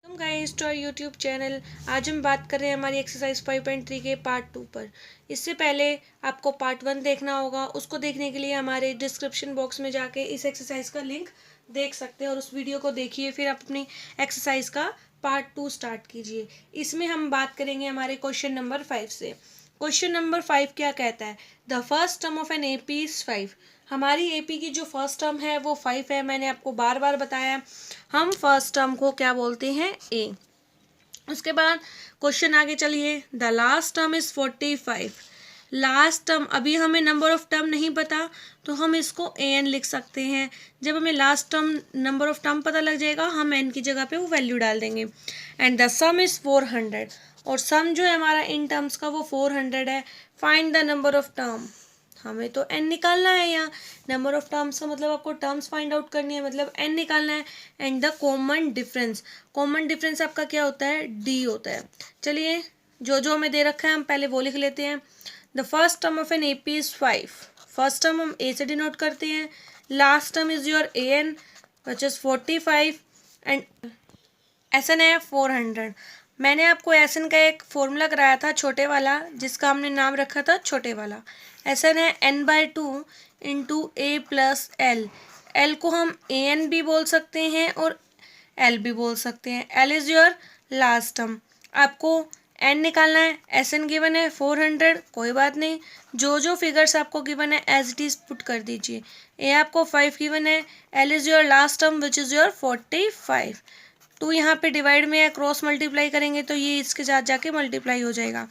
Welcome guys to our YouTube channel. आज हम बात कर रहे हैं हमारी एक्सरसाइज 5.3 के पार्ट 2 पर। इससे पहले आपको पार्ट 1 देखना होगा। उसको देखने के लिए हमारे डिस्क्रिप्शन बॉक्स में जाके इस एक्सरसाइज का लिंक देख सकते हैं और उस वीडियो को देखिए, फिर आप अपनी एक्सरसाइज का पार्ट 2 स्टार्ट कीजिए। इसमें हम बात करेंगे हमारे क्वेश्चन नंबर 5 से। क्वेश्चन नंबर 5 क्या कहता है? The first term of an AP is 5। हमारी एपी की जो फर्स्ट टर्म है वो 5 है। मैंने आपको बार बार बताया, हम फर्स्ट टर्म को क्या बोलते हैं? ए। उसके बाद क्वेश्चन आगे चलिए। The last term is 45। Last term, अभी हमें नंबर ऑफ टर्म नहीं पता तो हम इसको ए एन लिख सकते हैं। जब हमें last term number of term पता लग जाएगा हम एन की जगह पे वो वैल्यू डाल देंगे। एंड द सम इज 400, और सम जो है हमारा इन टर्म्स का वो 400 है। Find the number of term, हमें तो एन निकालना है। यहाँ नंबर ऑफ टर्म्स का मतलब आपको टर्म्स फाइंड आउट करनी है, मतलब एन निकालना है। And the common difference, common difference आपका क्या होता है? डी होता है। चलिए, जो जो हमें दे रखा है हम पहले वो लिख लेते हैं। The first term of an A P is 5। First term हम ए से डिनोट करते हैं। Last term is your A N which is 45 and S N है 400। मैंने आपको एस एन का एक फॉर्मूला कराया था छोटे वाला, जिसका हमने नाम रखा था छोटे वाला। एस एन है n/2 इंटू ए प्लस एल। एल को हम ए एन भी बोल सकते हैं और एल भी बोल सकते हैं। L is your last term. आपको एन निकालना है। एस एन गिवन है 400, कोई बात नहीं, जो जो फिगर्स आपको गिवन है एज इट इज़ पुट कर दीजिए। ए आपको 5 गिवन है। L is your last term which is your 45। टू यहाँ पे डिवाइड में है, क्रॉस मल्टीप्लाई करेंगे तो ये इसके साथ जाके मल्टीप्लाई हो जाएगा।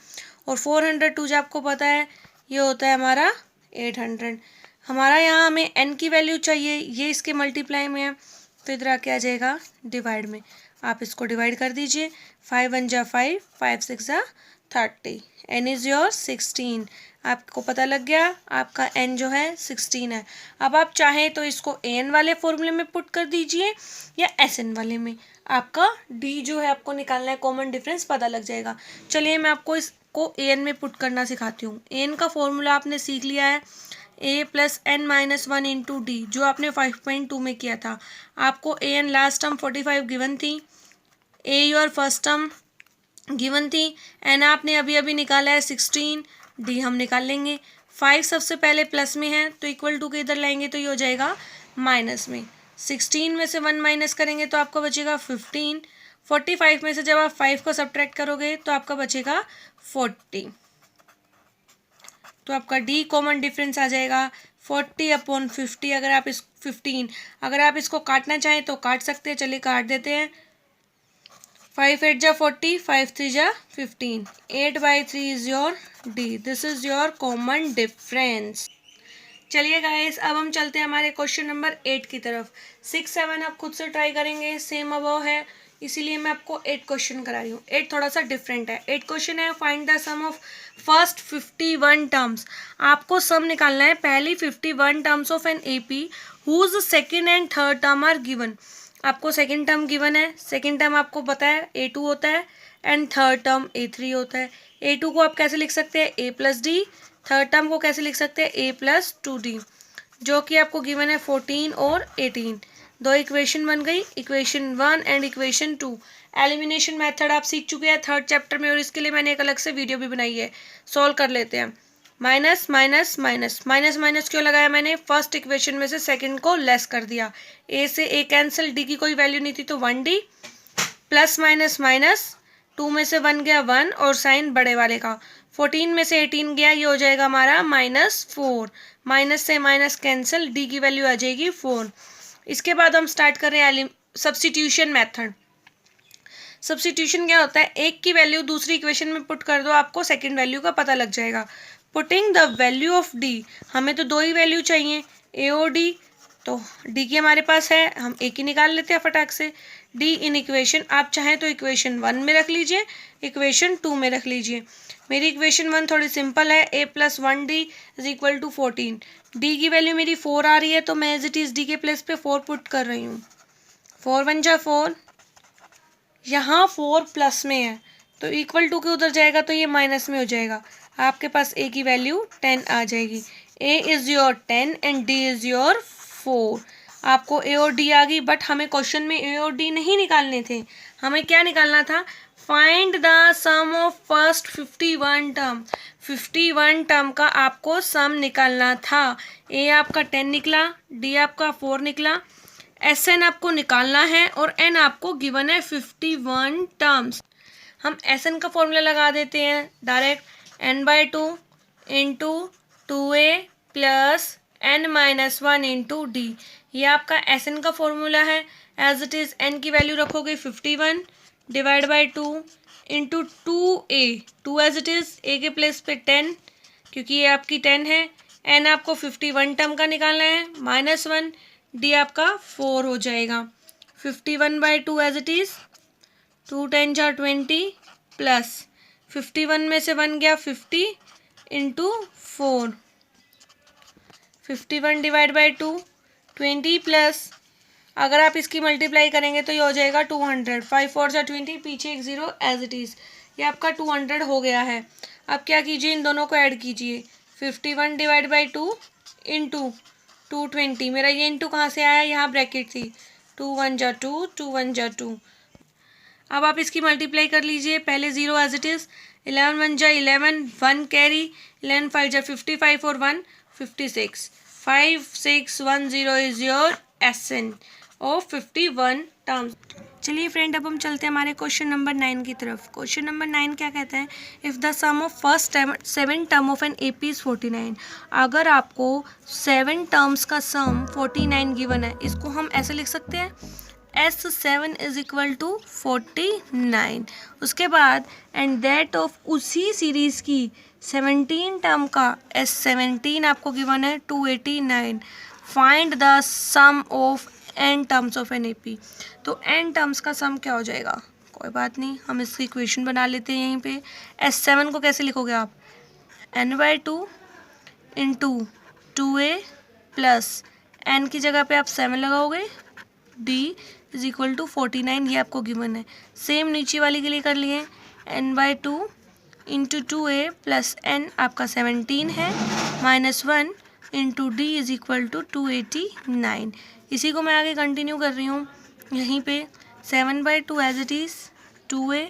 और 402 जो आपको पता है ये होता है हमारा 800। हमारा यहाँ हमें n की वैल्यू चाहिए, ये इसके मल्टीप्लाई में है तो इधर आके आ जाएगा डिवाइड में। आप इसको डिवाइड कर दीजिए। 5 1 जा 5, 5 6 जा 30। n is your 16। आपको पता लग गया, आपका n जो है 16 है। अब आप चाहें तो इसको an वाले फॉर्मूले में पुट कर दीजिए या sn वाले में। आपका d जो है आपको निकालना है, कॉमन डिफरेंस पता लग जाएगा। चलिए मैं आपको इसको an में पुट करना सिखाती हूँ। an का फॉर्मूला आपने सीख लिया है, a plus N minus 1 into D, जो आपने 5.2 में किया था। आपको an लास्ट टर्म 45 गिवन थी, a your first term given थी, एन आपने अभी अभी निकाला है 16, डी हम निकाल लेंगे। 5 सबसे पहले प्लस में है तो इक्वल टू के इधर लाएंगे तो ये हो जाएगा माइनस में। 16 में से 1 माइनस करेंगे तो आपका बचेगा 15। 45 में से जब आप 5 को सब्ट्रैक्ट करोगे तो आपका बचेगा 40। तो आपका डी कॉमन डिफरेंस आ जाएगा 40/50। अगर आप इस 15 अगर आप इसको काटना चाहें तो काट सकते हैं। चलिए काट देते हैं। 5 8 जा 40, 5 3 जा 15। 8/3 is your D. This is your common difference. चलिए गाइस, अब हम चलते हैं हमारे क्वेश्चन नंबर 8 की तरफ। 6 7 आप खुद से ट्राई करेंगे, सेम अबव है, इसीलिए मैं आपको 8 क्वेश्चन करा रही हूँ। 8 थोड़ा सा डिफरेंट है। 8 क्वेश्चन है, find the sum of first 51 terms. आपको सम निकालना है पहली 51 terms of an AP whose second and third term are given. आपको सेकेंड टर्म गिवन है, सेकेंड टर्म आपको पता है A2 होता है एंड थर्ड टर्म A3 होता है। A2 को आप कैसे लिख सकते हैं? A plus D. Third term को कैसे लिख सकते हैं? A प्लस 2D, जो कि आपको गिवन है 14 और 18। दो इक्वेशन बन गई, equation 1 and equation 2। Elimination method आप सीख चुके हैं थर्ड चैप्टर में और इसके लिए मैंने एक अलग से वीडियो भी बनाई है। सॉल्व कर लेते हैं। Minus minus minus minus minus क्यों लगाया मैंने? फर्स्ट इक्वेशन में से सेकंड को लेस कर दिया। ए से ए कैंसिल, डी की कोई वैल्यू नहीं थी तो 1D। प्लस माइनस माइनस, 2 में से 1 गया 1 और साइन बड़े वाले का। 14 में से 18 गया, ये हो जाएगा हमारा -4। माइनस से माइनस कैंसिल, डी की वैल्यू आ जाएगी 4। इसके बाद हम स्टार्ट कर रहे हैं सब्स्टिट्यूशन मेथड। सब्स्टिट्यूशन क्या होता है? एक की वैल्यू दूसरी इक्वेशन में पुट कर दो, आपको सेकंड वैल्यू का पता लग जाएगा। Putting the value of D, हमें तो दो ही वैल्यू चाहिए, ए और डी। तो डी की हमारे पास है, हम ए की निकाल लेते हैं फटाक से। डी इन इक्वेशन, आप चाहें तो इक्वेशन 1 में रख लीजिए, इक्वेशन 2 में रख लीजिए। मेरी इक्वेशन 1 थोड़ी सिंपल है, a plus 1D is equal to 14। D की वैल्यू मेरी 4 आ रही है तो मैं एज इट इज़ डी के प्लेस पे 4 पुट कर रही हूँ। 4 1 जा 4, यहाँ 4 प्लस में है तो इक्वल टू के उधर जाएगा तो ये माइनस में हो जाएगा। आपके पास a की वैल्यू 10 आ जाएगी। a is your 10 and d is your 4। आपको ए और डी आ गई, बट हमें क्वेश्चन में ए और डी नहीं निकालने थे, हमें क्या निकालना था, find the sum of first 51 term. 51 term का आपको सम निकालना था। ए आपका 10 निकला, डी आपका 4 निकला, एस एन आपको निकालना है और एन आपको गिवन है 51 टर्म्स। हम एस एन का फॉर्मूला लगा देते हैं direct, n/2 into 2a plus n-1 into D. ये आपका एस एन का फॉर्मूला है। एज इट इज़ एन की वैल्यू रखोगे 51 divide by 2 into 2a, 2 as it is, A के प्लेस पे 10 क्योंकि ये आपकी 10 है। एन आपको 51 टर्म का निकालना है, -1, डी आपका 4 हो जाएगा। 51/2 एज इट इज़, 2 10 जा 20 प्लस 51 में से 1 गया 50 इंटू 4, 51 डिवाइड बाई 2 20 प्लस, अगर आप इसकी मल्टीप्लाई करेंगे तो ये हो जाएगा 200, 5 4 जा 20, पीछे एक 0 एज इट इज़, ये आपका 200 हो गया है। अब क्या कीजिए, इन दोनों को ऐड कीजिए, 51 डिवाइड बाई 2 इंटू 220, मेरा ये इंटू कहाँ से आया, यहाँ ब्रैकेट थी, 2 1 जा 2, 2 1 जा 2। अब आप इसकी मल्टीप्लाई कर लीजिए, पहले 0 एज इट इज़, 11 1 जा 11, 1 कैरी, 11 5 जा 55 और 1 56, 5610 is your S N of 51 terms. चलिए फ्रेंड, अब हम चलते हैं हमारे क्वेश्चन नंबर 9 की तरफ। क्वेश्चन नंबर 9 क्या कहता है, if the sum of first 7 term of an AP is 49। अगर आपको 7 टर्म्स का सम 49 गिवन है, इसको हम ऐसे लिख सकते हैं, S7 इज इक्वल टू 49। उसके बाद एंड दैट ऑफ उसी सीरीज़ की 17 टर्म का S17 आपको गिवन है 289। Find the sum of n terms of an AP। तो n टर्म्स का सम क्या हो जाएगा, कोई बात नहीं, हम इसकी इक्वेशन बना लेते हैं यहीं पे। S7 को कैसे लिखोगे आप, n/2 into 2a plus n की जगह पे आप 7 लगाओगे, d इज इक्वल टू 49, ये आपको गिवन है। सेम नीचे वाली के लिए कर लिए, n/2 into 2a plus n आपका 17 है, -1 into D is equal to 289। इसी को मैं आगे कंटिन्यू कर रही हूँ, यहीं पे 7/2 as it is, 2a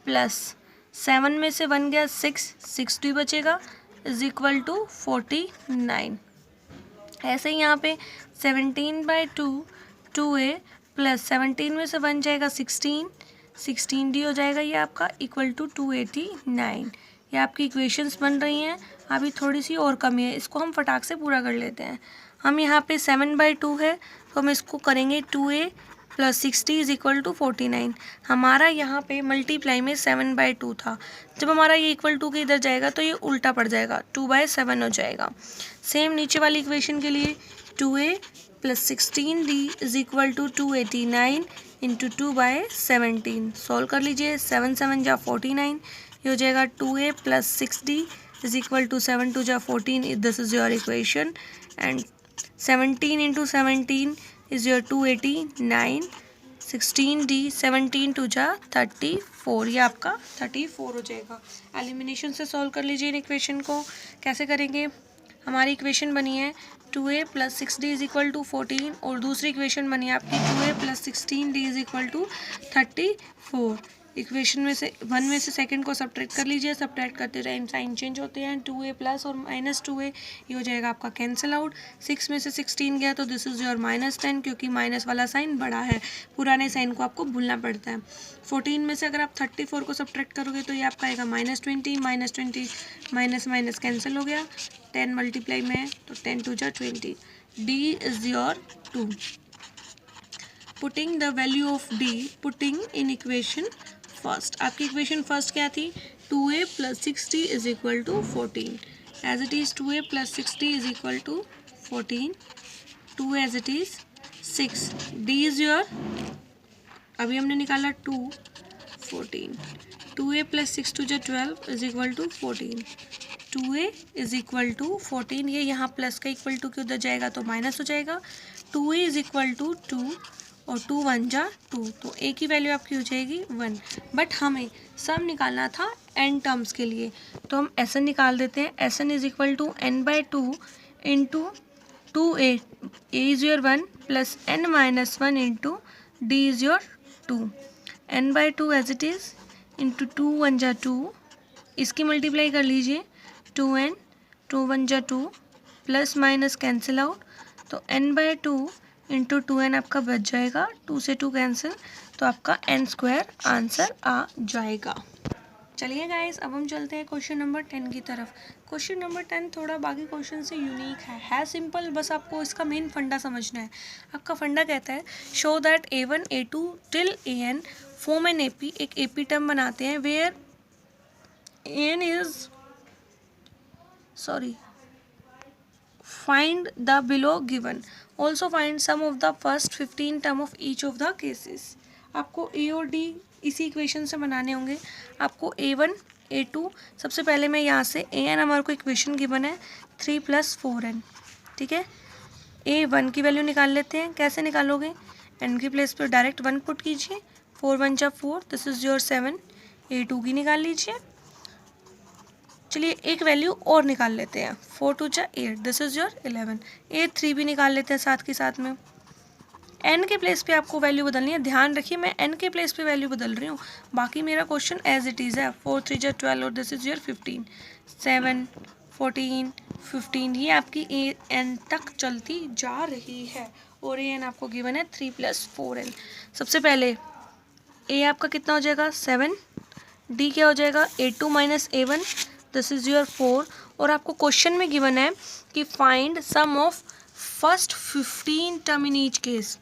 plus 7 में से 1 गया 6, 6d बचेगा इज इक्वल टू 49। ऐसे ही यहाँ पे 17/2 2a प्लस 17 में से 1 जाएगा 16, 16d हो जाएगा ये आपका, इक्वल टू 289। ये आपकी इक्वेशंस बन रही हैं। अभी थोड़ी सी और कमी है, इसको हम फटाक से पूरा कर लेते हैं। हम यहाँ पे 7/2 है तो हम इसको करेंगे 2a plus 60 is equal to 49। हमारा यहाँ पे मल्टीप्लाई में 7/2 था, जब हमारा ये इक्वल टू के इधर जाएगा तो ये उल्टा पड़ जाएगा, 2/7 हो जाएगा। सेम नीचे वाली इक्वेशन के लिए 2a plus 16d is equal to 289 into 2/17। Solve कर लीजिए, 7 7 जा 49, ये हो जाएगा 2a plus 6d is equal to 7 2 जा 14, this is your equation. And 17 into 17 is your 289, 16d 17 2 जा 34, ये आपका 34 हो जाएगा। एलिमिनेशन से सॉल्व कर लीजिए इन इक्वेशन को। कैसे करेंगे, हमारी इक्वेशन बनी है 2a plus 6d is equal to 14 और दूसरी इक्वेशन बनी है आपकी 2a plus 16d is equal to 34। Equation में से 1 में से सेकंड को सब्ट्रैक्ट कर लीजिए, सब्ट्रैक्ट करते टाइम साइन चेंज होते हैं, 2a प्लस और -2a ये हो जाएगा आपका कैंसिल आउट। 6 में से 16 गया तो दिस इज़ योर -10, क्योंकि माइनस वाला साइन बड़ा है, पुराने साइन को आपको भूलना पड़ता है। 14 में से अगर आप 34 को सब्ट्रैक्ट करोगे तो ये आपका आएगा -20, -20 माइनस माइनस कैंसिल हो गया, 10 मल्टीप्लाई में है तो 10 2 जा 20, d is your 2। Putting the value of d, putting in equation first. आपकी इक्वेशन फर्स्ट क्या थी, 2a plus 6d is equal to 14। As it is 2a plus 6d is equal to 14, 2 as it is 6, d is your, अभी हमने निकाला 2 14, 2a plus 6 2 जा 12 is equal to 14, 2a is equal to 14, ये यहाँ plus का equal to के उधर जाएगा तो माइनस हो जाएगा, 2a इज इक्वल टू 2 और 2 1 जा 2, तो a की वैल्यू आपकी हो जाएगी 1। बट हमें सम निकालना था n टर्म्स के लिए, तो हम Sn निकाल देते हैं। Sn is equal to n/2 into 2a, a is your 1 plus n minus 1 into d is your 2, n by 2 as it is into 2 1 जा 2, इसकी मल्टीप्लाई कर लीजिए 2n, 2 1 जा 2, प्लस माइनस कैंसिल आउट, तो n बाय 2 इंटू 2n आपका बच जाएगा, 2 से 2 कैंसिल, तो आपका n स्क्वायर आंसर आ जाएगा। चलिए गाइस, अब हम चलते हैं क्वेश्चन नंबर 10 की तरफ। क्वेश्चन नंबर 10 थोड़ा बाकी क्वेश्चन से यूनिक है सिंपल, बस आपको इसका मेन फंडा समझना है। आपका फंडा कहता है show that a1 a2 till an form an AP, एक AP टर्म बनाते हैं where an is find the below given, also find sum of the first 15 term of each of the cases. आपको A और D इसी equation से बनाने होंगे। आपको A1 A2, सबसे पहले मैं यहाँ से an हमारे को इक्वेशन गिवन है 3 + 4n, ठीक है। A1 की वैल्यू निकाल लेते हैं, कैसे निकालोगे, n की प्लेस पर डायरेक्ट 1 पुट कीजिए, 4 1 जा 4, दिस इज योर 7। A2 की निकाल लीजिए, चलिए एक वैल्यू और निकाल लेते हैं, 4 2 जा 8, दिस इज योर 11। A3 भी निकाल लेते हैं साथ के साथ में। n के प्लेस पे आपको वैल्यू बदलनी है, ध्यान रखिए मैं n के प्लेस पे वैल्यू बदल रही हूँ, बाकी मेरा क्वेश्चन एज इट इज़ है। 4 3 जा 12 और दिस इज योर 15, 7 14 15, ये आपकी an तक चलती जा रही है और an आपको गिवन है 3 + 4n। सबसे पहले a आपका कितना हो जाएगा 7, d क्या हो जाएगा A2 - A1, this is your 4, और आपको क्वेश्चन में गिवन है कि find sum of first 15 term in each case.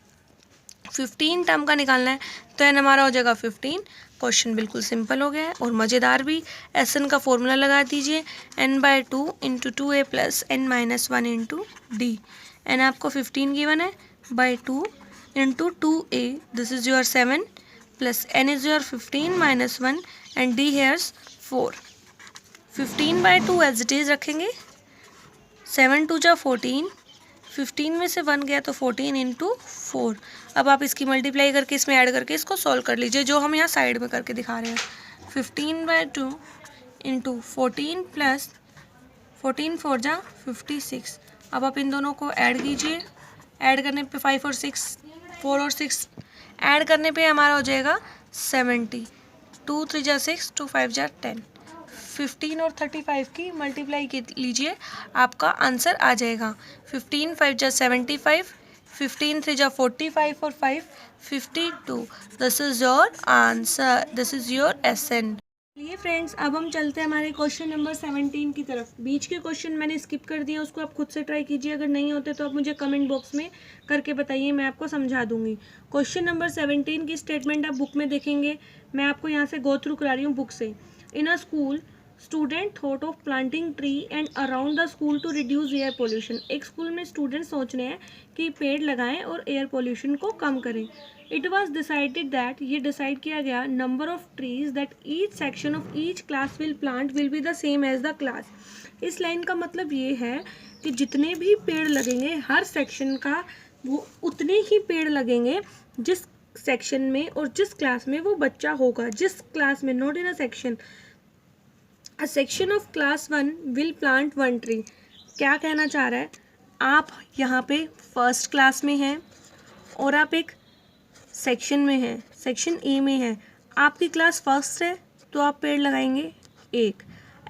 15 term का निकालना है, तो n हमारा हो जाएगा 15। क्वेश्चन बिल्कुल सिंपल हो गया है और मज़ेदार भी। Sn का फॉर्मूला लगा दीजिए, n by 2 into 2a plus n minus 1 into D. n आपको 15 गिवन है, by 2 into 2a, this is your 7, plus n is your 15 minus 1 and d here's 4। 15 by 2 as it is रखेंगे, 7 2 जा 14, 15 में से 1 गया तो 14 इंटू 4। अब आप इसकी मल्टीप्लाई करके इसमें ऐड करके इसको सॉल्व कर लीजिए, जो हम यहाँ साइड में करके दिखा रहे हैं। 15 बाय 2 इंटू 14 प्लस 14 4 जा 56। अब आप इन दोनों को ऐड कीजिए, ऐड करने पे 5 और 6, 4 और 6 ऐड करने पे हमारा हो जाएगा 70। 2 3 जा 6, 2 5 जा 10। 15 और 35 की मल्टीप्लाई लीजिए, आपका आंसर आ जाएगा। 15 5 जा 75, 15 3 जा 45 और 5 52। This is your answer, this is your SN। चलिए फ्रेंड्स, अब हम चलते हैं हमारे क्वेश्चन नंबर 17 की तरफ। बीच के क्वेश्चन मैंने स्किप कर दिया, उसको आप खुद से ट्राई कीजिए, अगर नहीं होते तो आप मुझे कमेंट बॉक्स में करके बताइए, मैं आपको समझा दूंगी। क्वेश्चन नंबर 17 की स्टेटमेंट आप बुक में देखेंगे, मैं आपको यहाँ से गो थ्रू करा रही हूँ बुक से। In a school student thought of planting tree and around the school to reduce air pollution. एक स्कूल में स्टूडेंट सोच रहे हैं कि पेड़ लगाएं और एयर पोल्यूशन को कम करें। इट वॉज डिसाइडेड दैट, ये डिसाइड किया गया, number of trees that each section of each class will plant will be the same as the class. इस लाइन का मतलब ये है कि जितने भी पेड़ लगेंगे हर सेक्शन का वो उतने ही पेड़ लगेंगे जिस सेक्शन में और जिस क्लास में वो बच्चा होगा, जिस क्लास में, not in a section. A section of class 1 will plant 1 tree। क्या कहना चाह रहा है, आप यहाँ पे फर्स्ट क्लास में हैं और आप एक सेक्शन में हैं, सेक्शन ए में है, आपकी क्लास फर्स्ट है तो आप पेड़ लगाएंगे एक,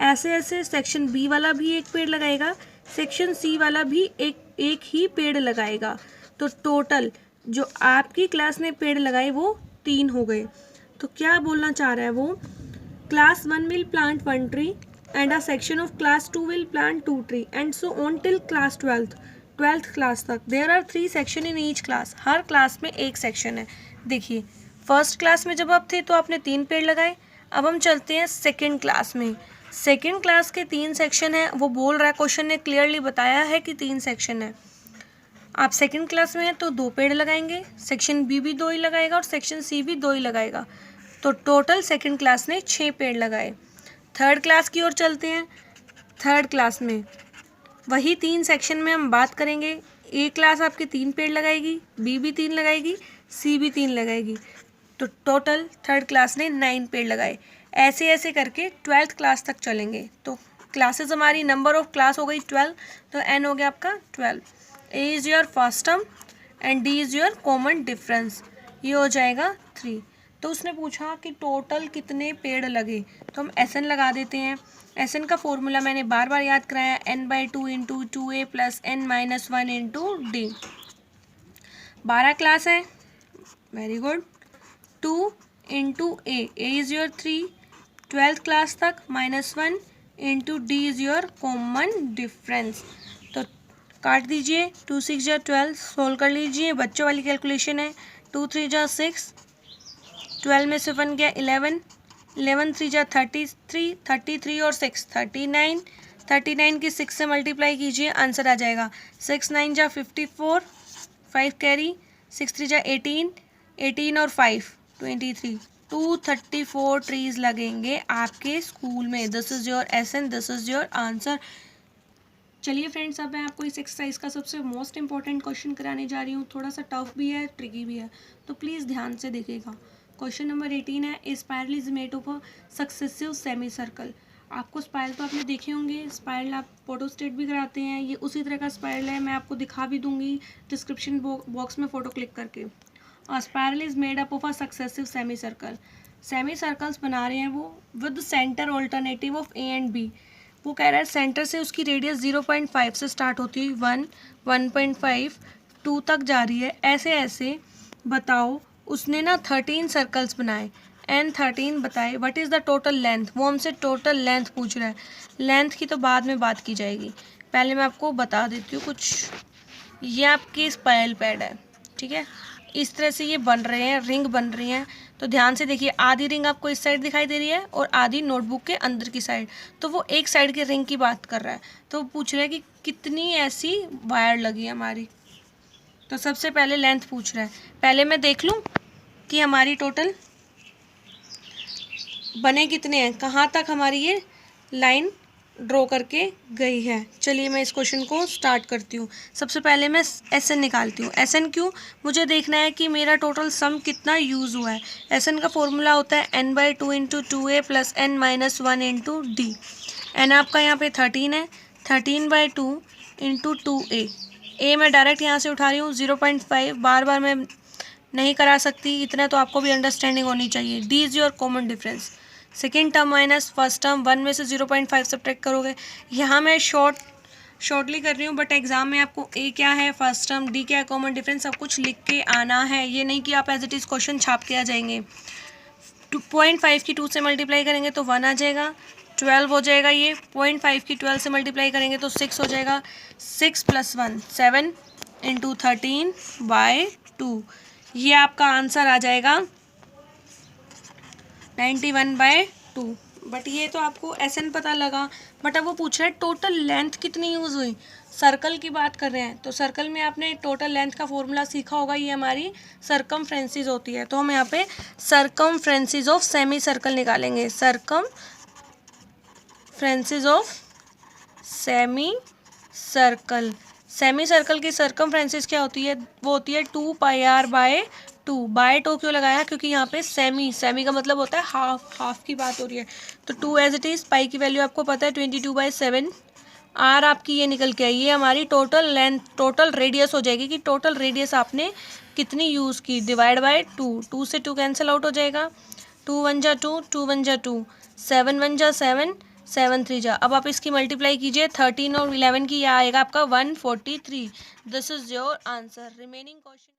ऐसे ऐसे सेक्शन बी वाला भी एक पेड़ लगाएगा, सेक्शन सी वाला भी एक ही पेड़ लगाएगा, तो टोटल जो आपकी क्लास ने पेड़ लगाए वो 3 हो गए। तो क्या बोलना चाह रहा है वो, Class 1 will plant 1 tree and a section of class 2 will plant 2 tree and so on till class 12th class तक। There are 3 section in each class। Her class में एक सेक्शन है। देखिए फर्स्ट क्लास में जब आप थे तो आपने 3 पेड़ लगाए, अब हम चलते हैं सेकेंड क्लास में। सेकेंड क्लास के 3 सेक्शन है, वो बोल रहा है, क्वेश्चन ने क्लियरली बताया है कि 3 सेक्शन है। आप सेकेंड क्लास में हैं तो 2 पेड़ लगाएंगे, सेक्शन बी भी 2 ही लगाएगा और सेक्शन सी भी 2 ही लगाएगा, तो टोटल सेकंड क्लास ने 6 पेड़ लगाए। थर्ड क्लास की ओर चलते हैं। थर्ड क्लास में वही 3 सेक्शन में हम बात करेंगे। ए क्लास आपकी 3 पेड़ लगाएगी, बी भी 3 लगाएगी, सी भी 3 लगाएगी, तो टोटल थर्ड क्लास ने 9 पेड़ लगाए। ऐसे ऐसे करके 12th क्लास तक चलेंगे, तो क्लासेस हमारी, नंबर ऑफ क्लास हो गई 12, तो एन हो गया आपका 12। ए is your first term and D is your common difference, ये हो जाएगा 3। तो उसने पूछा कि टोटल कितने पेड़ लगे, तो हम SN लगा देते हैं। SN का फॉर्मूला मैंने बार बार याद कराया, n/2 into 2a plus n-1 into D. 12 class है, very good. 2 into A is your 3, 12th class तक -1 into D is your common difference. तो काट दीजिए, 2 6 जा 12, सोल्व कर लीजिए, बच्चों वाली कैलकुलेशन है। 2 3 जा 6, 12 में से 1 गया 11, 11 3 जा 33, 33 और 6 39, 39 की 6 से मल्टीप्लाई कीजिए, आंसर आ जाएगा 6 9 जा 54, 5 कैरी, 6 3 जा 18, 18 और 5 23, 234 ट्रीज लगेंगे आपके स्कूल में। This is your SN, this is your answer. चलिए फ्रेंड्स, अब मैं आपको इस एक्सरसाइज का सबसे मोस्ट इंपॉर्टेंट क्वेश्चन कराने जा रही हूँ। थोड़ा सा टफ भी है, ट्रिकी भी है, तो प्लीज़ ध्यान से देखिएगा। क्वेश्चन नंबर 18 है, a spiral is made of a successive semi circle. आपको स्पाइरल तो आपने देखे होंगे, स्पाइरल आप फोटोस्टेट भी कराते हैं, ये उसी तरह का स्पाइरल है। मैं आपको दिखा भी दूंगी डिस्क्रिप्शन बॉक्स में फ़ोटो क्लिक करके। Spiral is made up of a successive semi circle. Semi circles बना रहे हैं वो with centre alternative of A and B. वो कह रहा है सेंटर से उसकी रेडियस 0.5 से स्टार्ट होती है, 1, 1.5, 2 तक जा रही है। ऐसे ऐसे बताओ, उसने ना 13 सर्कल्स बनाए, n13 बताए, what is the total length. वो हमसे टोटल लेंथ पूछ रहा है। लेंथ की तो बाद में बात की जाएगी, पहले मैं आपको बता देती हूँ कुछ। ये आपकी स्पाइरल पैड है, ठीक है, इस तरह से ये बन रहे हैं, रिंग बन रही हैं। तो ध्यान से देखिए, आधी रिंग आपको इस साइड दिखाई दे रही है और आधी नोटबुक के अंदर की साइड। तो वो एक साइड के रिंग की बात कर रहा है। तो वो पूछ रहा है कि कितनी ऐसी वायर लगी है हमारी। तो सबसे पहले लेंथ पूछ रहा है। पहले मैं देख लूँ कि हमारी टोटल बने कितने हैं, कहाँ तक हमारी ये लाइन ड्रॉ करके गई है। चलिए मैं इस क्वेश्चन को स्टार्ट करती हूँ। सबसे पहले मैं SN निकालती हूँ। SN क्यों, मुझे देखना है कि मेरा टोटल सम कितना यूज़ हुआ है। SN का फॉर्मूला होता है n/2 into 2a plus n-1 into D. n आपका यहाँ पे 13 है, 13/2 इंटू 2a। a मैं डायरेक्ट यहाँ से उठा रही हूँ 0.5, बार बार मैं नहीं करा सकती, इतना तो आपको भी अंडरस्टैंडिंग होनी चाहिए। D is your common difference. Second term minus first term, 1 में से 0.5 सब्ट्रैक्ट करोगे। यहाँ मैं शॉर्टली कर रही हूँ, बट एग्जाम में आपको ए क्या है फर्स्ट टर्म, डी क्या है कॉमन डिफरेंस, सब कुछ लिख के आना है। ये नहीं कि आप एज इट इज़ क्वेश्चन छाप के आ जाएंगे। 2.5 की 2 से मल्टीप्लाई करेंगे तो 1 आ जाएगा, 12 हो जाएगा। ये 0.5 की 12 से मल्टीप्लाई करेंगे तो 6 हो जाएगा। 6 + 1 7 इंटू 13/2, ये आपका आंसर आ जाएगा 91/2। बट ये तो आपको SN पता लगा, बट अब वो पूछ रहा है टोटल लेंथ कितनी यूज़ हुई। सर्कल की बात कर रहे हैं, तो सर्कल में आपने टोटल लेंथ का फॉर्मूला सीखा होगा, ये हमारी सर्कमफ्रेंसेस होती है। तो हम यहाँ पे सर्कमफ्रेंसेस ऑफ सेमी सर्कल निकालेंगे। Circumferences of semi circle. Semi circle की सर्कमफ्रेंसेस क्या होती है, वो होती है 2πr/2। बाय 2 क्यों लगाया, क्योंकि यहाँ पे सेमी का मतलब होता है हाफ की बात हो रही है। तो 2 एज इट इज़, पाई की वैल्यू आपको पता है 22/7, आर आपकी ये निकल के आई। ये हमारी टोटल लेंथ, टोटल रेडियस हो जाएगी कि टोटल रेडियस आपने कितनी यूज़ की, डिवाइड बाय 2। 2 से 2 कैंसिल आउट हो जाएगा, 2 1 जा 2, 2 1 जा 2, 7 1 जा 7, 7 3 जा। अब आप इसकी मल्टीप्लाई कीजिए 13 और 11 की, यह आएगा आपका 143। This is your answer. Remaining question